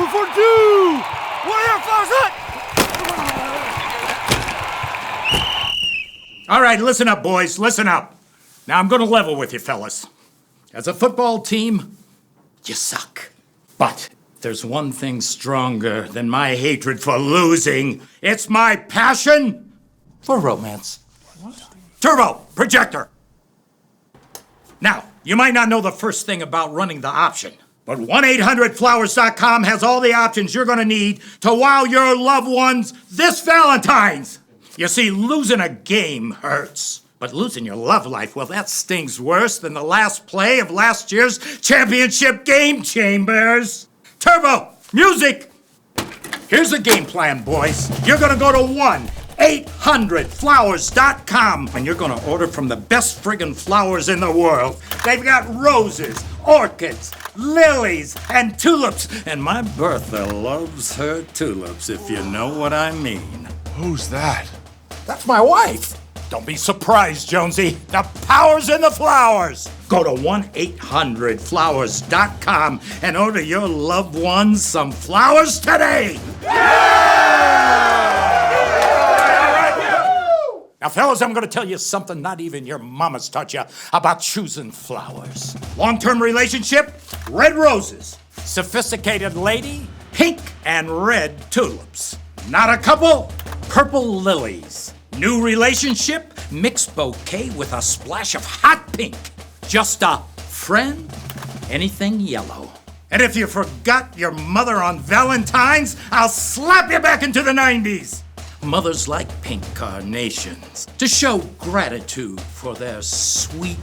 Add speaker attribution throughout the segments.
Speaker 1: for two! 1800Flowers hut!
Speaker 2: All right, listen up, boys, listen up. Now, I'm going to level with you, fellas. As a football team, you suck. But there's one thing stronger than my hatred for losing. It's my passion for romance. What? Turbo, projector. Now, you might not know the first thing about running the option, but 1800Flowers.com has all the options you're going to need to wow your loved ones this Valentine's. You see, losing a game hurts. But losing your love life, well, that stings worse than the last play of last year's championship game, Chambers. Turbo, music! Here's the game plan, boys. You're gonna go to 1800Flowers.com and you're gonna order from the best friggin' flowers in the world. They've got roses, orchids, lilies, and tulips. And my Bertha loves her tulips, if you know what I mean.
Speaker 1: Who's that?
Speaker 2: That's my wife. Don't be surprised, Jonesy. The power's in the flowers. Go to 1800Flowers.com and order your loved ones some flowers today. Now, fellas, I'm going to tell you something not even your mama's taught you about choosing flowers. Long-term relationship, red roses. Sophisticated lady, pink and red tulips. Not a couple, purple lilies. New relationship, mixed bouquet with a splash of hot pink. Just a friend, anything yellow. And if you forgot your mother on Valentine's, I'll slap you back into the 90s. Mothers like pink carnations to show gratitude for their sweet,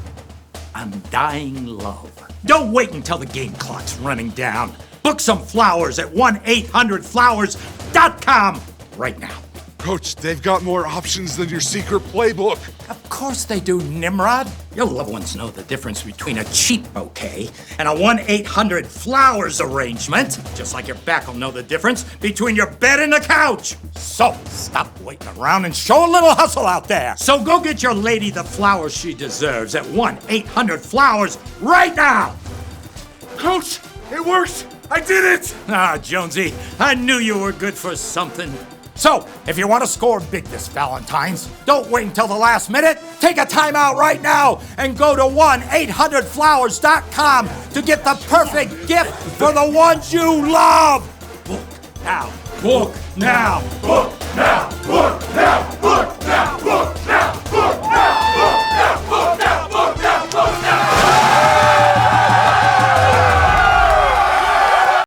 Speaker 2: undying love. Don't wait until the game clock's running down. Book some flowers at 1800Flowers.com right now.
Speaker 1: Coach, they've got more options than your secret playbook.
Speaker 2: Of course they do, Nimrod. Your loved ones know the difference between a cheap bouquet and a 1-800-Flowers arrangement. Just like your back will know the difference between your bed and the couch. So, stop waiting around and show a little hustle out there. So go get your lady the flowers she deserves at 1-800-Flowers right now.
Speaker 1: Coach, it worked! I did it!
Speaker 2: Ah, Jonesy, I knew you were good for something. So, if you want to score big this Valentine's, don't wait until the last minute. Take a timeout right now and go to 1-800Flowers.com to get the perfect gift for the ones you love. Book now. Book now. Book now. Book now. Book now. Book now.